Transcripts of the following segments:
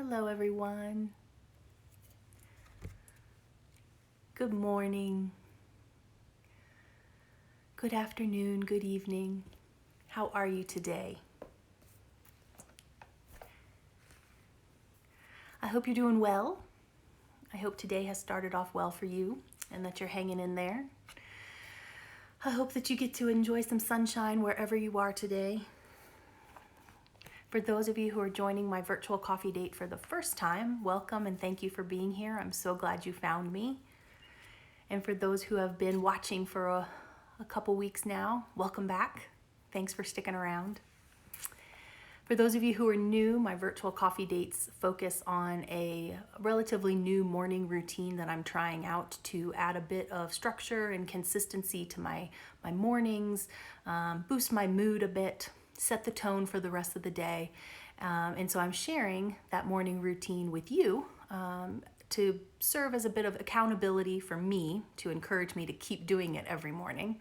Hello, everyone. Good morning. Good afternoon. Good evening. How are you today? I hope you're doing well. I hope today has started off well for you and that you're hanging in there. I hope that you get to enjoy some sunshine wherever you are today. For those of you who are joining my virtual coffee date for the first time, welcome and thank you for being here. I'm so glad you found me. And for those who have been watching for a couple weeks now, welcome back. Thanks for sticking around. For those of you who are new, my virtual coffee dates focus on a relatively new morning routine that I'm trying out to add a bit of structure and consistency to my mornings, boost my mood a bit, set the tone for the rest of the day. And so I'm sharing that morning routine with you to serve as a bit of accountability for me, to encourage me to keep doing it every morning,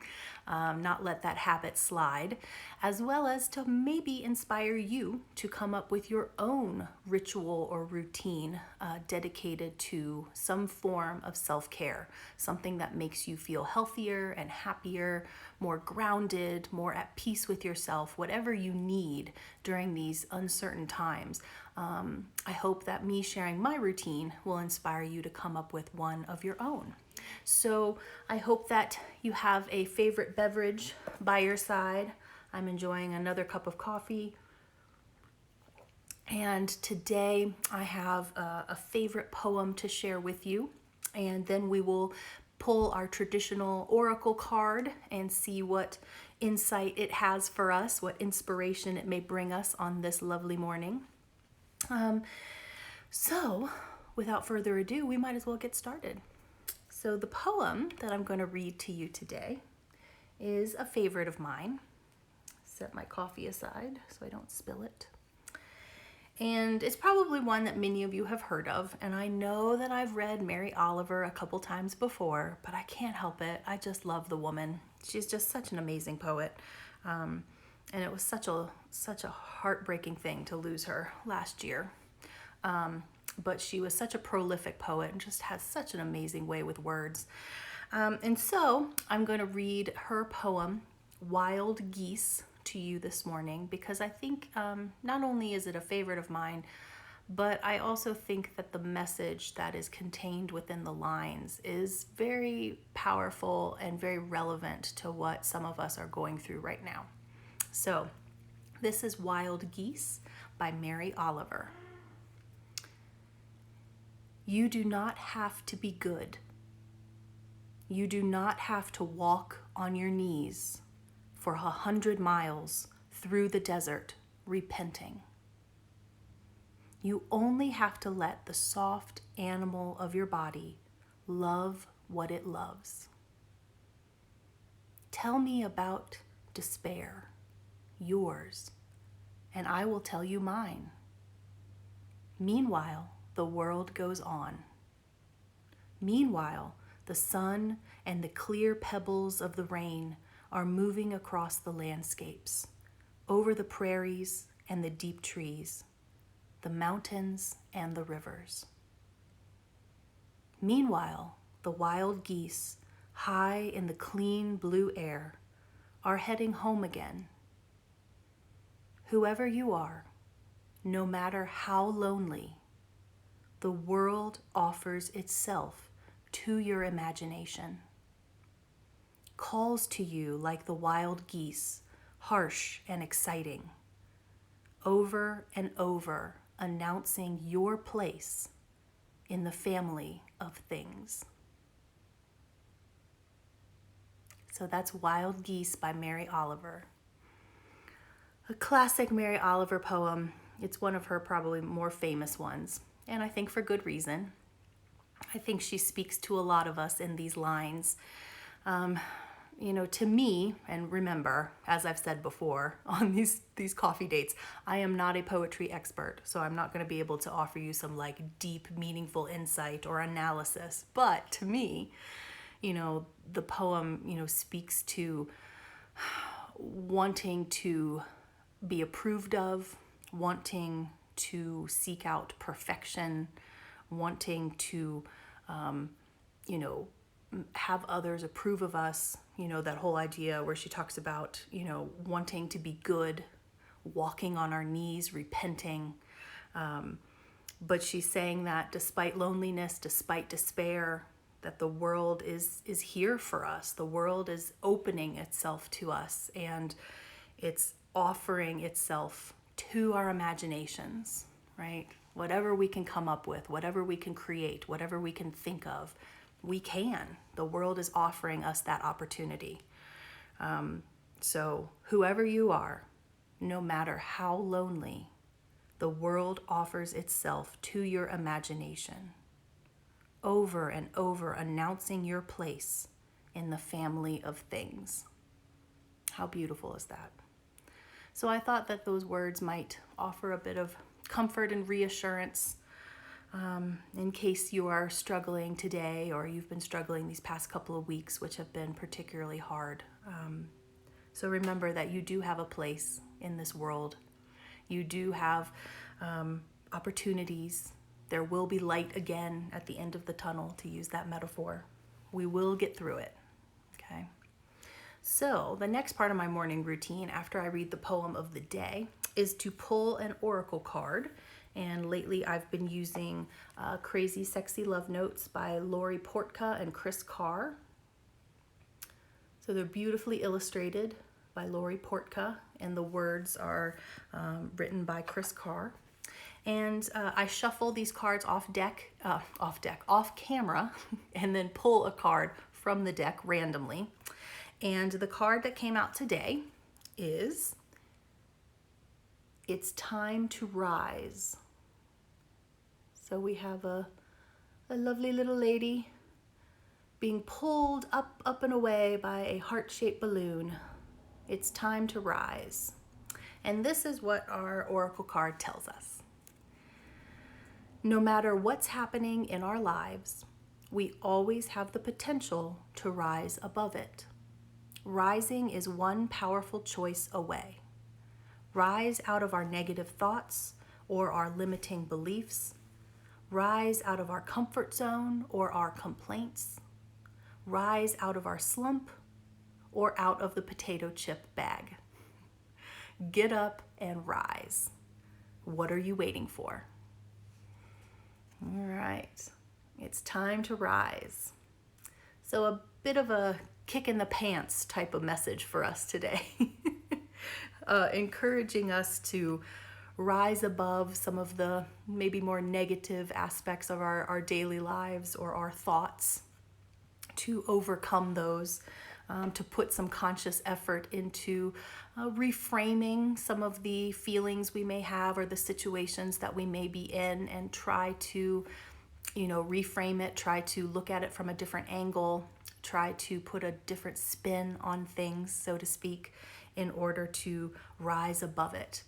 not let that habit slide, as well as to maybe inspire you to come up with your own ritual or routine dedicated to some form of self-care, something that makes you feel healthier and happier, more grounded, more at peace with yourself, whatever you need during these uncertain times. I hope that me sharing my routine will inspire you to come up with one of your own. So I hope that you have a favorite beverage by your side. I'm enjoying another cup of coffee. And today I have a favorite poem to share with you. And then we will pull our traditional oracle card and see what insight it has for us, what inspiration it may bring us on this lovely morning. So without further ado, we might as well get started. So the poem that I'm going to read to you today is a favorite of mine. Set my coffee aside so I don't spill it. And it's probably one that many of you have heard of. And I know that I've read Mary Oliver a couple times before, but I can't help it. I just love the woman. She's just such an amazing poet. And it was such a heartbreaking thing to lose her last year. But she was such a prolific poet and just has such an amazing way with words. And so I'm going to read her poem, Wild Geese, to you this morning, because I think not only is it a favorite of mine, but I also think that the message that is contained within the lines is very powerful and very relevant to what some of us are going through right now. So this is Wild Geese by Mary Oliver. You do not have to be good. You do not have to walk on your knees for 100 miles through the desert repenting. You only have to let the soft animal of your body love what it loves. Tell me about despair, yours, and I will tell you mine. Meanwhile, the world goes on. Meanwhile, the sun and the clear pebbles of the rain are moving across the landscapes, over the prairies and the deep trees, the mountains and the rivers. Meanwhile, the wild geese, high in the clean blue air, are heading home again. Whoever you are, no matter how lonely, the world offers itself to your imagination, calls to you like the wild geese, harsh and exciting, over and over announcing your place in the family of things. So that's Wild Geese by Mary Oliver. A classic Mary Oliver poem. It's one of her probably more famous ones, and I think for good reason. I think she speaks to a lot of us in these lines. To me, and remember, as I've said before on these coffee dates, I am not a poetry expert, so I'm not going to be able to offer you some deep, meaningful insight or analysis. But to me, the poem, speaks to wanting to be approved of, wanting to seek out perfection, wanting to, have others approve of us, that whole idea where she talks about, wanting to be good, walking on our knees, repenting. But she's saying that despite loneliness, despite despair, that the world is here for us. The world is opening itself to us, and it's offering itself to our imaginations, right? Whatever we can come up with, whatever we can create, whatever we can think of, we can. The world is offering us that opportunity. So whoever you are, no matter how lonely, the world offers itself to your imagination, over and over, announcing your place in the family of things. How beautiful is that? So I thought that those words might offer a bit of comfort and reassurance in case you are struggling today, or you've been struggling these past couple of weeks, which have been particularly hard. So remember that you do have a place in this world. You do have opportunities. There will be light again at the end of the tunnel, to use that metaphor. We will get through it, okay? So the next part of my morning routine after I read the poem of the day is to pull an oracle card. And lately I've been using Crazy Sexy Love Notes by Portka and Carr. So they're beautifully illustrated by Portka, and the words are written by Carr. And I shuffle these cards off camera, and then pull a card from the deck randomly. And the card that came out today is It's Time to Rise. So we have a lovely little lady being pulled up and away by a heart-shaped balloon. It's time to rise. And this is what our oracle card tells us. No matter what's happening in our lives, we always have the potential to rise above it. Rising is one powerful choice away. Rise out of our negative thoughts or our limiting beliefs. Rise out of our comfort zone or our complaints. Rise out of our slump or out of the potato chip bag. Get up and rise. What are you waiting for? All right, it's time to rise. So a bit of a kick in the pants type of message for us today. Encouraging us to rise above some of the maybe more negative aspects of our daily lives or our thoughts, to overcome those, to put some conscious effort into reframing some of the feelings we may have or the situations that we may be in, and try to, reframe it, try to look at it from a different angle, try to put a different spin on things, so to speak, in order to rise above it.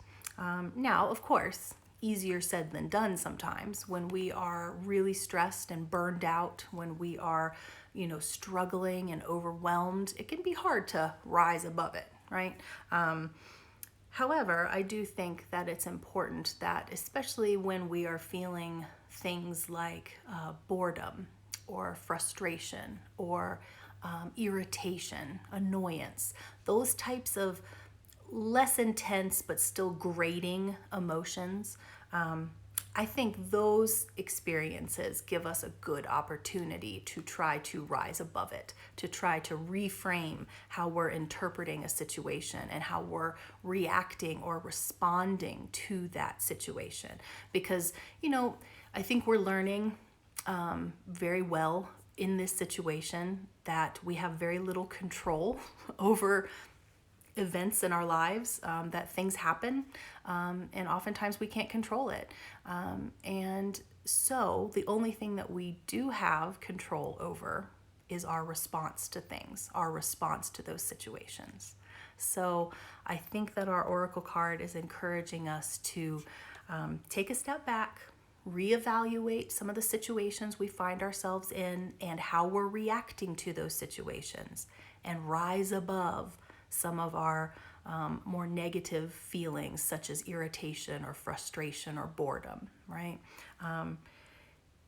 Now, of course, easier said than done sometimes when we are really stressed and burned out, when we are, struggling and overwhelmed. It can be hard to rise above it, right? However, I do think that it's important that, especially when we are feeling things like boredom or frustration or irritation, annoyance, those types of less intense but still grating emotions, I think those experiences give us a good opportunity to try to rise above it, to try to reframe how we're interpreting a situation and how we're reacting or responding to that situation. Because, I think we're learning very well in this situation that we have very little control over events in our lives, that things happen, and oftentimes we can't control it. And so the only thing that we do have control over is our response to things, our response to those situations. So I think that our oracle card is encouraging us to take a step back, reevaluate some of the situations we find ourselves in and how we're reacting to those situations, and rise above some of our more negative feelings such as irritation or frustration or boredom, right?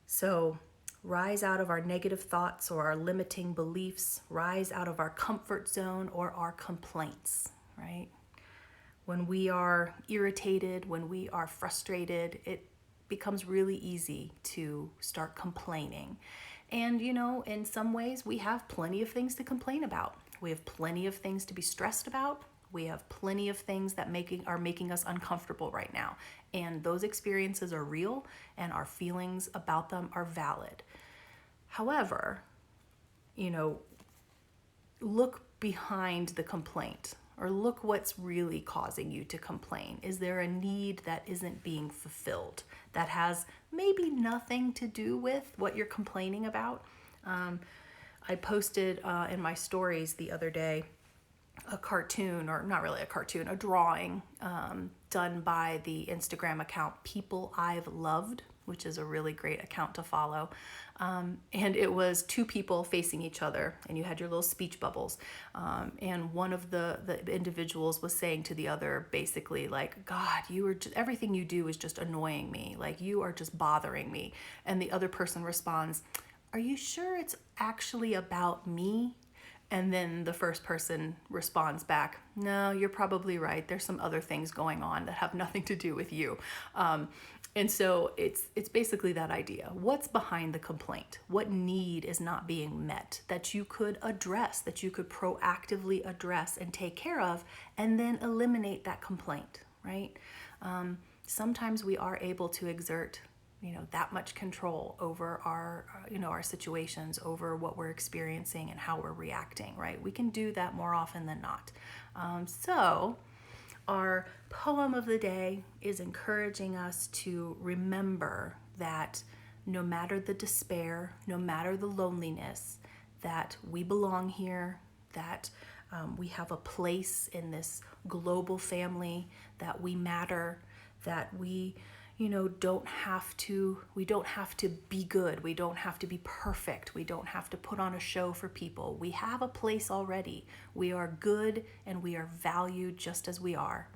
So rise out of our negative thoughts or our limiting beliefs, rise out of our comfort zone or our complaints, right? When we are irritated, when we are frustrated, it becomes really easy to start complaining. And, in some ways, we have plenty of things to complain about. We have plenty of things to be stressed about. We have plenty of things that are making us uncomfortable right now. And those experiences are real, and our feelings about them are valid. However, look behind the complaint, or look what's really causing you to complain. Is there a need that isn't being fulfilled that has maybe nothing to do with what you're complaining about? I posted in my stories the other day a cartoon, or not really a cartoon, a drawing done by the Instagram account People I've Loved, which is a really great account to follow. And it was two people facing each other, and you had your little speech bubbles. And one of the individuals was saying to the other, basically, like, God, everything you do is just annoying me. Like, you are just bothering me. And the other person responds, are you sure it's actually about me? And then the first person responds back, no, you're probably right. There's some other things going on that have nothing to do with you. And so it's basically that idea. What's behind the complaint? What need is not being met that you could address, that you could proactively address and take care of, and then eliminate that complaint, right? Sometimes we are able to exert that much control over our situations, over what we're experiencing and how we're reacting, right? We can do that more often than not. So our poem of the day is encouraging us to remember that no matter the despair, no matter the loneliness, that we belong here, that we have a place in this global family, that we matter, that we don't have to be good. We don't have to be perfect. We don't have to put on a show for people. We have a place already. We are good and we are valued just as we are.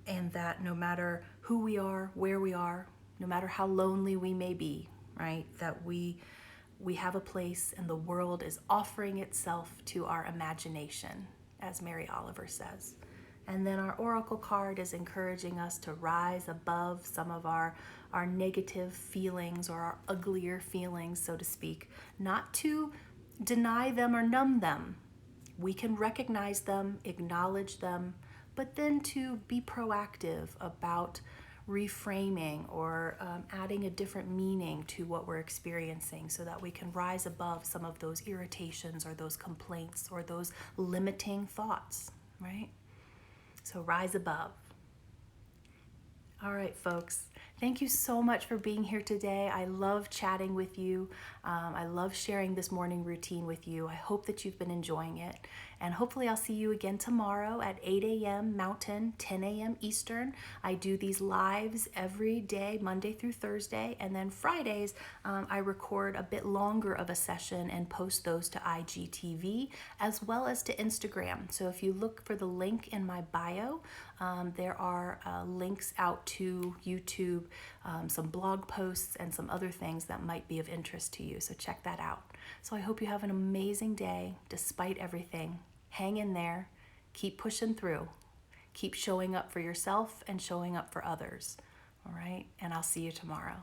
And that no matter who we are, where we are, no matter how lonely we may be, right, that we have a place and the world is offering itself to our imagination, as Mary Oliver says. And then our oracle card is encouraging us to rise above some of our negative feelings or our uglier feelings, so to speak, not to deny them or numb them. We can recognize them, acknowledge them, but then to be proactive about reframing or adding a different meaning to what we're experiencing so that we can rise above some of those irritations or those complaints or those limiting thoughts, right? So rise above. All right, folks. Thank you so much for being here today. I love chatting with you. I love sharing this morning routine with you. I hope that you've been enjoying it. And hopefully I'll see you again tomorrow at 8 a.m. Mountain, 10 a.m. Eastern. I do these lives every day, Monday through Thursday. And then Fridays, I record a bit longer of a session and post those to IGTV as well as to Instagram. So if you look for the link in my bio, there are links out to YouTube, some blog posts, and some other things that might be of interest to you. So check that out. So I hope you have an amazing day despite everything. Hang in there. Keep pushing through. Keep showing up for yourself and showing up for others. All right? And I'll see you tomorrow.